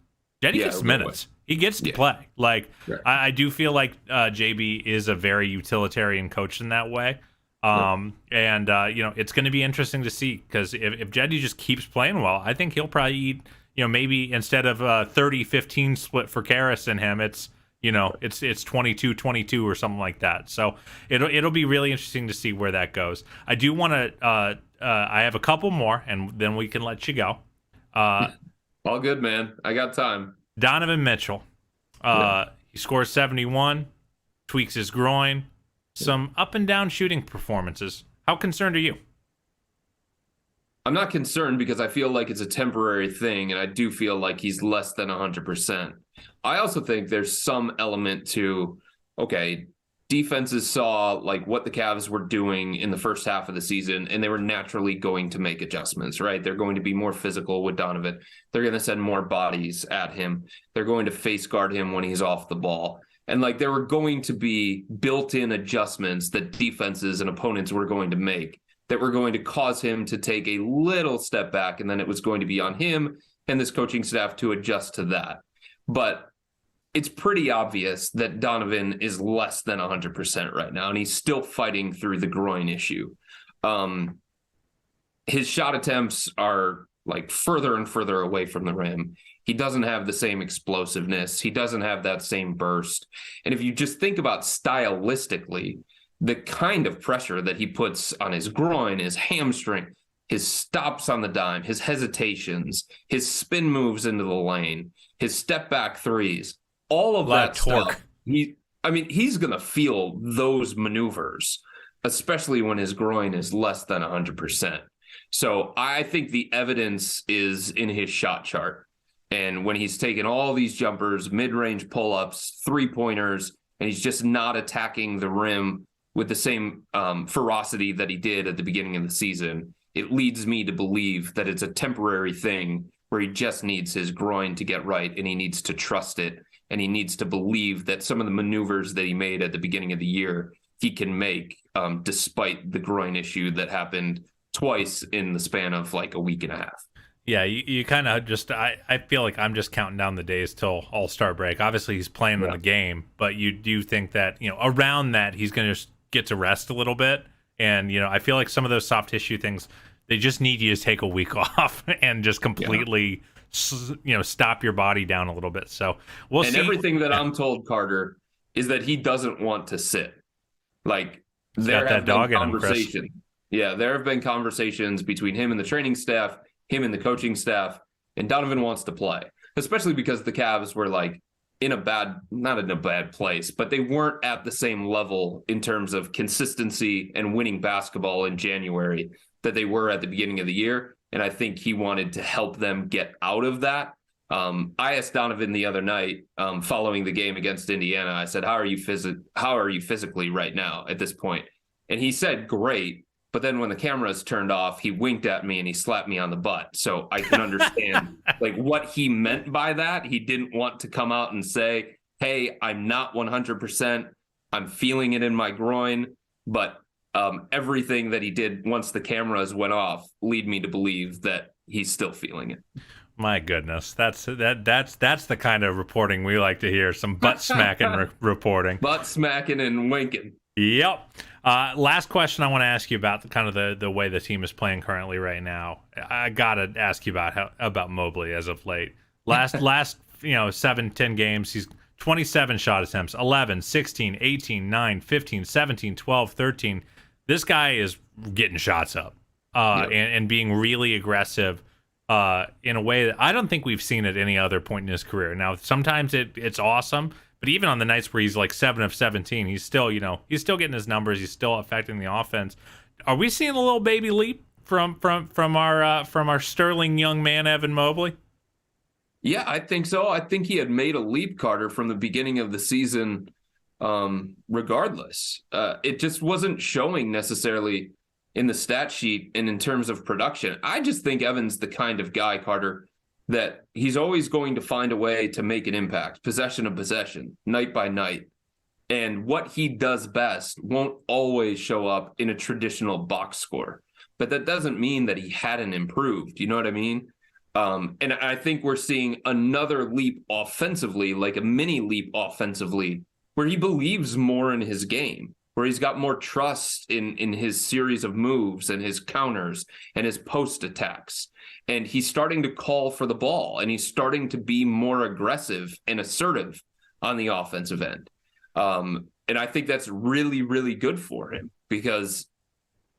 Cedi gets minutes. He gets to play. Like, right. I do feel like JB is a very utilitarian coach in that way. And, you know, it's going to be interesting to see, because if Cedi just keeps playing well, I think he'll probably eat, you know, maybe instead of 30-15 split for Karis and him, it's, you know, it's 22-22 or something like that. So it'll be really interesting to see where that goes. I do want to I have a couple more, and then we can let you go. All good, man. I got time. Donovan Mitchell. He scores 71, tweaks his groin, some up and down shooting performances. How concerned are you? I'm not concerned because I feel like it's a temporary thing, and I do feel like he's less than 100%. I also think there's some element to, okay, defenses saw like what the Cavs were doing in the first half of the season, and they were naturally going to make adjustments, right? They're going to be more physical with Donovan. They're going to send more bodies at him. They're going to face guard him when he's off the ball. And like there were going to be built-in adjustments that defenses and opponents were going to make that were going to cause him to take a little step back, and then it was going to be on him and this coaching staff to adjust to that. But it's pretty obvious that Donovan is less than 100% right now, and he's still fighting through the groin issue. His shot attempts are like further and further away from the rim. He doesn't have the same explosiveness. He doesn't have that same burst. And if you just think about stylistically, the kind of pressure that he puts on his groin, his hamstring, his stops on the dime, his hesitations, his spin moves into the lane, his step back threes, all of that stuff. He's going to feel those maneuvers, especially when his groin is less than 100%. So I think the evidence is in his shot chart. And when he's taking all these jumpers, mid-range pull-ups, three-pointers, and he's just not attacking the rim with the same ferocity that he did at the beginning of the season, it leads me to believe that it's a temporary thing where he just needs his groin to get right, and he needs to trust it, and he needs to believe that some of the maneuvers that he made at the beginning of the year he can make despite the groin issue that happened twice in the span of like a week and a half. Yeah, you kind of just I feel like I'm just counting down the days till All-Star break. Obviously, he's playing in the game, but you do think that, around that he's going to just get to rest a little bit. And, I feel like some of those soft tissue things, they just need you to take a week off and just completely, stop your body down a little bit. So we'll see. And everything that I'm told, Carter, is that he doesn't want to sit. Like, there have been conversations. Yeah, there have been conversations between him and the training staff, him and the coaching staff, and Donovan wants to play, especially because the Cavs were like not in a bad place, but they weren't at the same level in terms of consistency and winning basketball in January that they were at the beginning of the year. And I think he wanted to help them get out of that. I asked Donovan the other night, following the game against Indiana, I said, how are you physically right now at this point? And he said, great. But then when the cameras turned off, he winked at me and he slapped me on the butt. So I can understand like what he meant by that. He didn't want to come out and say, hey, I'm not 100%. I'm feeling it in my groin. But everything that he did once the cameras went off lead me to believe that he's still feeling it. My goodness, that's the kind of reporting we like to hear. Some butt smacking reporting. Butt smacking and winking. Yep. Last question I want to ask you about the way the team is playing currently right now. I gotta ask you about Mobley as of late. Last 7-10 games, he's 27 shot attempts, 11, 16, 18, 9, 15, 17, 12, 13. This guy is getting shots up and being really aggressive in a way that I don't think we've seen at any other point in his career. Now, sometimes it's awesome. But even on the nights where he's like 7 of 17, he's still getting his numbers. He's still affecting the offense. Are we seeing a little baby leap from our sterling young man Evan Mobley? Yeah, I think so. I think he had made a leap, Carter, from the beginning of the season. Regardless, it just wasn't showing necessarily in the stat sheet and in terms of production. I just think Evan's the kind of guy, Carter, that he's always going to find a way to make an impact, possession of possession, night by night. And what he does best won't always show up in a traditional box score. But that doesn't mean that he hadn't improved. You know what I mean? And I think we're seeing another leap offensively, like a mini leap offensively, where he believes more in his game, where he's got more trust in his series of moves and his counters and his post attacks. And he's starting to call for the ball, and he's starting to be more aggressive and assertive on the offensive end. And I think that's really, really good for him, because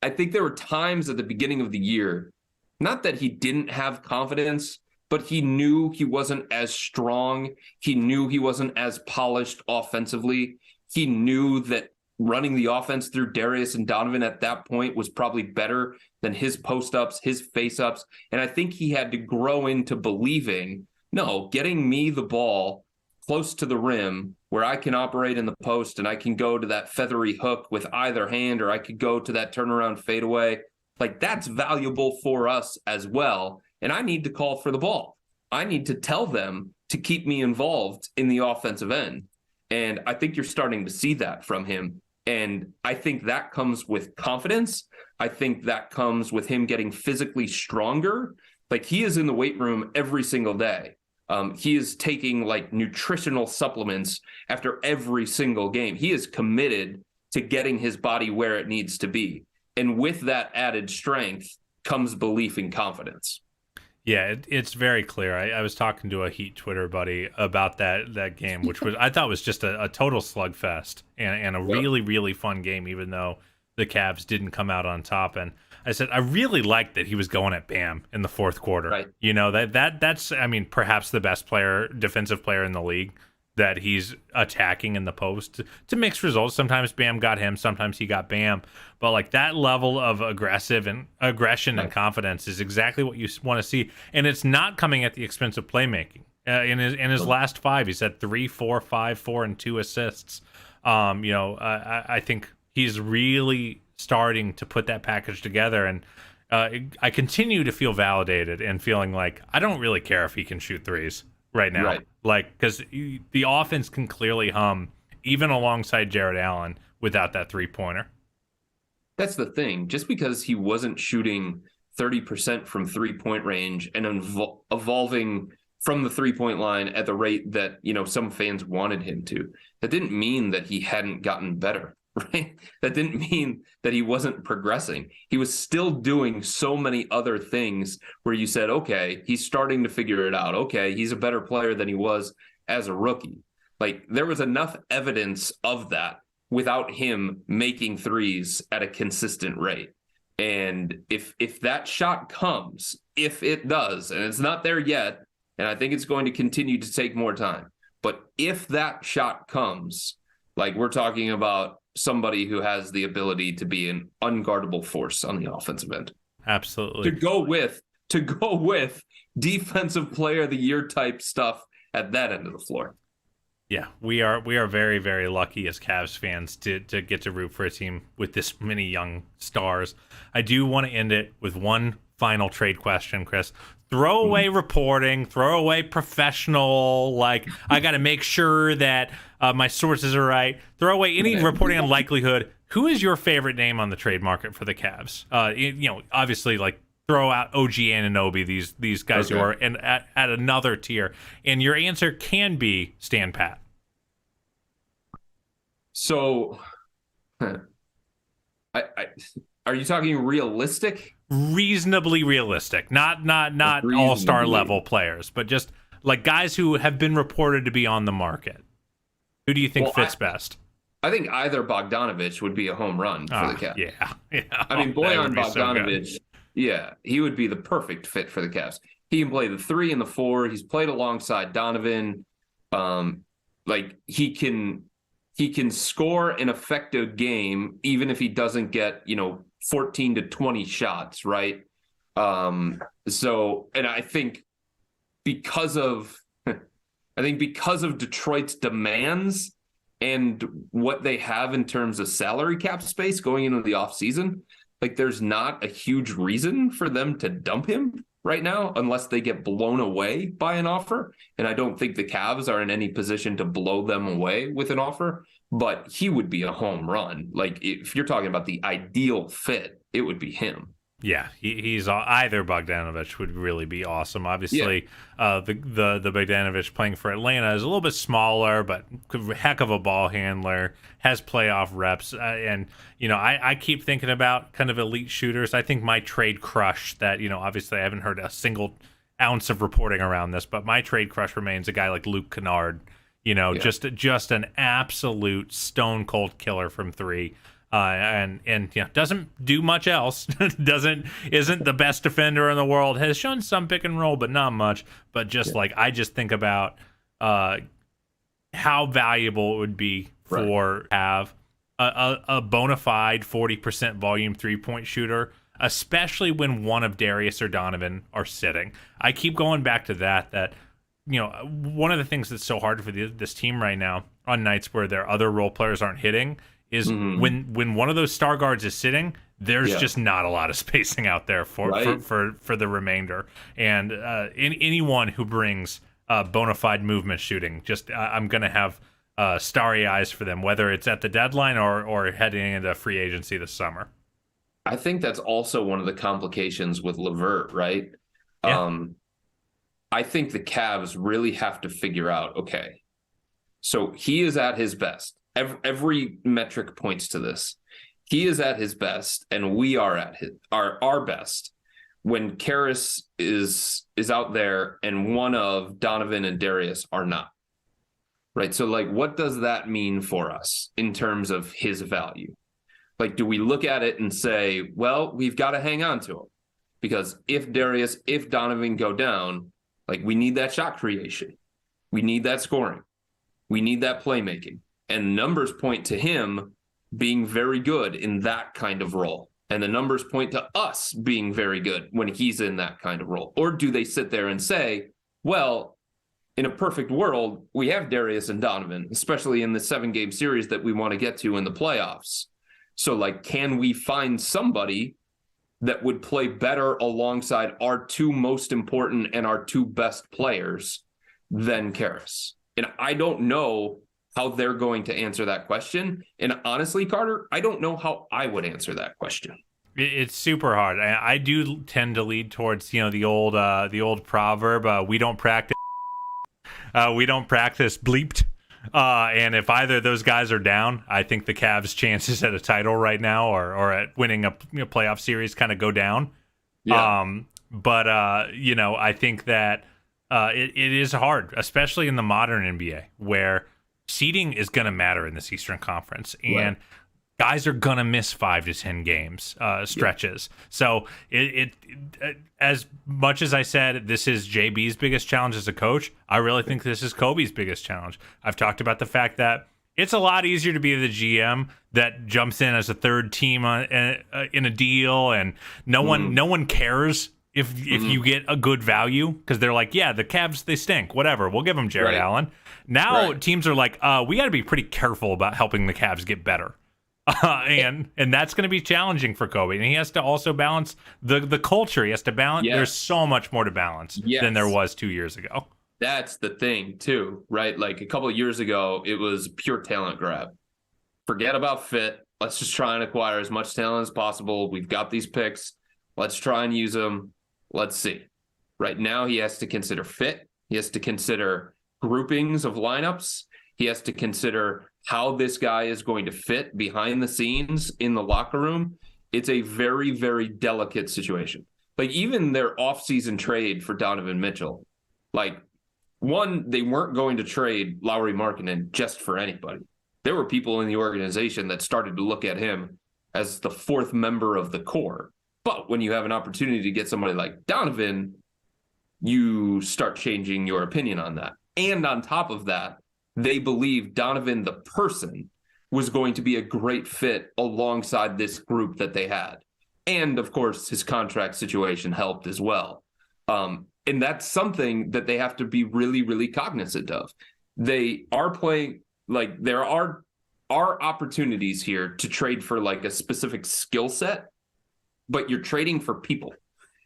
I think there were times at the beginning of the year, not that he didn't have confidence, but he knew he wasn't as strong. He knew he wasn't as polished offensively. He knew that running the offense through Darius and Donovan at that point was probably better than his post-ups, his face-ups. And I think he had to grow into believing, no, getting me the ball close to the rim where I can operate in the post and I can go to that feathery hook with either hand, or I could go to that turnaround fadeaway. Like, that's valuable for us as well. And I need to call for the ball. I need to tell them to keep me involved in the offensive end. And I think you're starting to see that from him. And I think that comes with confidence. I think that comes with him getting physically stronger. Like, he is in the weight room every single day. He is taking like nutritional supplements after every single game. He is committed to getting his body where it needs to be. And with that added strength comes belief and confidence. Yeah, it's very clear. I was talking to a Heat Twitter buddy about that game, which I thought was just a total slugfest and a really, really fun game, even though the Cavs didn't come out on top. And I said, I really liked that he was going at Bam in the fourth quarter. Right. You know, that's I mean, perhaps the best defensive player in the league that he's attacking in the post to mixed results. Sometimes Bam got him, sometimes he got Bam. But like, that level of aggression and confidence is exactly what you want to see. And it's not coming at the expense of playmaking. In his last 5, he's had 3, 4, 5, 4, and 2 assists. I think he's really starting to put that package together. And I continue to feel validated and feeling like I don't really care if he can shoot threes right now. Right. Like, because the offense can clearly hum even alongside Jared Allen without that 3-pointer. That's the thing. Just because he wasn't shooting 30% from 3-point range and evolving from the 3-point line at the rate that, some fans wanted him to. That didn't mean that he hadn't gotten better, right? That didn't mean that he wasn't progressing. He was still doing so many other things where you said, okay, he's starting to figure it out. Okay, he's a better player than he was as a rookie. Like, there was enough evidence of that without him making threes at a consistent rate. And if that shot comes, if it does, and it's not there yet, and I think it's going to continue to take more time, but if that shot comes, like, we're talking about somebody who has the ability to be an unguardable force on the offensive end. Absolutely. To go with defensive player of the year type stuff at that end of the floor. Yeah, we are very, very lucky as Cavs fans to get to root for a team with this many young stars. I do want to end it with one final trade question, Chris. Throw away reporting, throw away professional, like, I got to make sure that my sources are right. Throw away any reporting on likelihood. Who is your favorite name on the trade market for the Cavs? Obviously, like, throw out OG Anunoby, these guys who are at another tier. And your answer can be Stan Pat. So, are you talking realistic? Reasonably realistic. Not all-star level players, but just like guys who have been reported to be on the market. Who do you think fits best? I think either Bogdanovich would be a home run for the Cavs. Yeah. I mean, Bojan Bogdanovich, so yeah, he would be the perfect fit for the Cavs. He can play the 3 and the 4. He's played alongside Donovan. He can score an effective game even if he doesn't get 14 to 20 shots, right? And I think because of Detroit's demands and what they have in terms of salary cap space going into the offseason, like, there's not a huge reason for them to dump him right now unless they get blown away by an offer. And I don't think the Cavs are in any position to blow them away with an offer, but he would be a home run. Like, if you're talking about the ideal fit, it would be him. Yeah, he's either Bogdanovich would really be awesome. Obviously, the Bogdanovich playing for Atlanta is a little bit smaller, but heck of a ball handler, has playoff reps, and I keep thinking about kind of elite shooters. I think my trade crush that obviously I haven't heard a single ounce of reporting around this, but my trade crush remains a guy like Luke Kennard. Just an absolute stone cold killer from 3. And doesn't do much else. Isn't the best defender in the world. Has shown some pick and roll, but not much. But I just think about how valuable it would be for have a bona fide 40% volume 3-point shooter, especially when one of Darius or Donovan are sitting. I keep going back to that. One of the things that's so hard for this team right now on nights where their other role players aren't hitting is when one of those star guards is sitting, there's just not a lot of spacing out there for the remainder. And anyone who brings bona fide movement shooting, I'm going to have starry eyes for them, whether it's at the deadline or heading into free agency this summer. I think that's also one of the complications with LeVert, right? Yeah. I think the Cavs really have to figure out, okay, so he is at his best. Every metric points to this. He is at his best, and we are at our best when Karras is out there and one of Donovan and Darius are not. Right? So, like, what does that mean for us in terms of his value? Like, do we look at it and say, well, we've got to hang on to him? Because if Donovan go down, like, we need that shot creation. We need that scoring. We need that playmaking. And numbers point to him being very good in that kind of role. And the numbers point to us being very good when he's in that kind of role. Or do they sit there and say, well, in a perfect world, we have Darius and Donovan, especially in the 7-game series that we want to get to in the playoffs. So, like, can we find somebody that would play better alongside our 2 most important and our 2 best players than Karras? And I don't know how they're going to answer that question. And honestly, Carter, I don't know how I would answer that question. It's super hard. I do tend to lead towards, the old proverb, we don't practice bleeped. And if either of those guys are down, I think the Cavs' chances at a title right now or at winning a playoff series kind of go down. Yeah. I think that it is hard, especially in the modern NBA, where seeding is going to matter in this Eastern Conference. And guys are going to miss 5 to 10 games stretches. Yeah. So it as much as I said this is JB's biggest challenge as a coach, I really think this is Kobe's biggest challenge. I've talked about the fact that it's a lot easier to be the GM that jumps in as a third team in a deal, and no one cares if you get a good value, because they're like, yeah, the Cavs, they stink, whatever, we'll give them Jared Allen. Now teams are like, we got to be pretty careful about helping the Cavs get better. And that's going to be challenging for Kobe. And he has to also balance the culture. He has to balance. Yes. There's so much more to balance than there was 2 years ago. That's the thing, too, right? Like a couple of years ago, it was pure talent grab. Forget about fit. Let's just try and acquire as much talent as possible. We've got these picks. Let's try and use them. Let's see. Right now, he has to consider fit. He has to consider groupings of lineups. He has to consider how this guy is going to fit behind the scenes in the locker room. It's a very, very delicate situation. Like even their offseason trade for Donovan Mitchell, like one, they weren't going to trade Lauri Markkanen just for anybody. There were people in the organization that started to look at him as the fourth member of the core. But when you have an opportunity to get somebody like Donovan, you start changing your opinion on that. And on top of that, they believed Donovan, the person, was going to be a great fit alongside this group that they had. And, of course, his contract situation helped as well. And that's something that they have to be really, really cognizant of. They are playing, like, there are opportunities here to trade for, like, a specific skill set, but you're trading for people.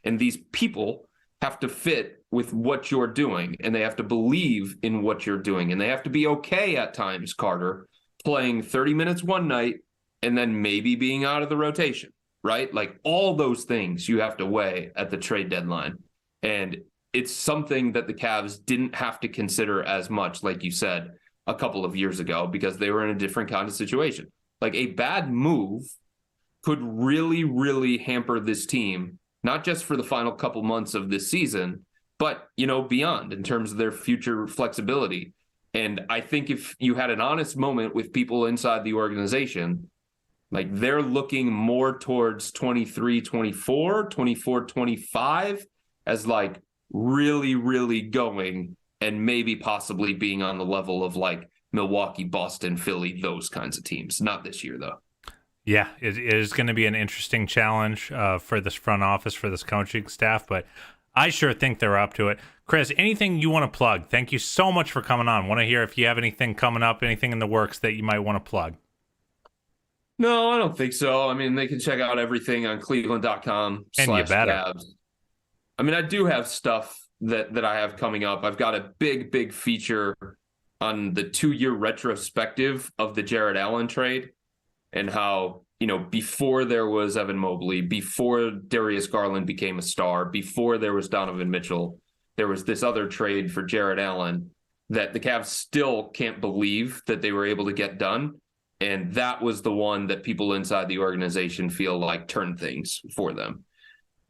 And these people have to fit with what you're doing, and they have to believe in what you're doing, and they have to be okay at times, Carter, playing 30 minutes one night and then maybe being out of the rotation, right? Like all those things you have to weigh at the trade deadline. And it's something that the Cavs didn't have to consider as much, like you said, a couple of years ago, because they were in a different kind of situation. Like a bad move could really, really hamper this team, not just for the final couple months of this season, but, beyond in terms of their future flexibility. And I think if you had an honest moment with people inside the organization, like they're looking more towards 23, 24, 24, 25 as like really, really going and maybe possibly being on the level of like Milwaukee, Boston, Philly, those kinds of teams. Not this year, though. Yeah, it is going to be an interesting challenge for this front office, for this coaching staff, but I sure think they're up to it. Chris, anything you want to plug? Thank you so much for coming on. Want to hear if you have anything coming up, anything in the works that you might want to plug? No, I don't think so. I mean, they can check out everything on cleveland.com. And you better. Cavs. I mean, I do have stuff that I have coming up. I've got a big feature on the 2-year retrospective of the Jared Allen trade and how, before there was Evan Mobley, before Darius Garland became a star, before there was Donovan Mitchell, there was this other trade for Jared Allen that the Cavs still can't believe that they were able to get done. And that was the one that people inside the organization feel like turned things for them.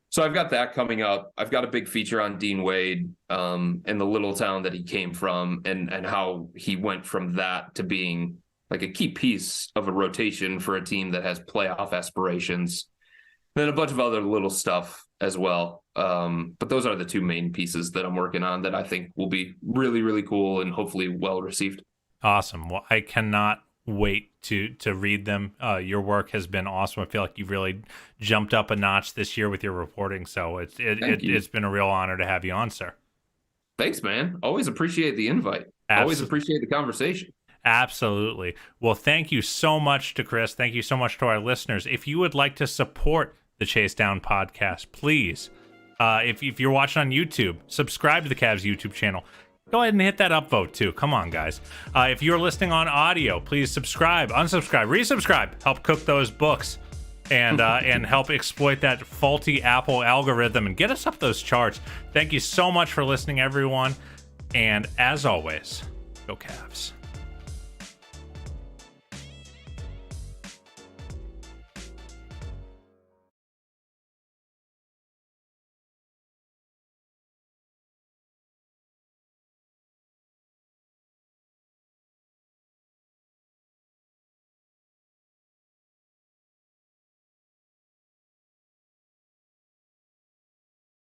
So I've got that coming up. I've got a big feature on Dean Wade and the little town that he came from and how he went from that to being like a key piece of a rotation for a team that has playoff aspirations. Then a bunch of other little stuff as well. But those are the two main pieces that I'm working on that I think will be really, really cool and hopefully well received. Awesome. Well, I cannot wait to read them. Your work has been awesome. I feel like you've really jumped up a notch this year with your reporting. So it's been a real honor to have you on, sir. Thanks, man. Always appreciate the invite. Always appreciate the conversation. Absolutely. Well, thank you so much to Chris. Thank you so much to our listeners. If you would like to support the Chase Down podcast, please, if you're watching on YouTube, subscribe to the Cavs YouTube channel. Go ahead and hit that upvote too. Come on, guys. If you're listening on audio, please subscribe, unsubscribe, resubscribe. Help cook those books. and help exploit that faulty Apple algorithm and get us up those charts. Thank you so much for listening, everyone. And as always, go Cavs.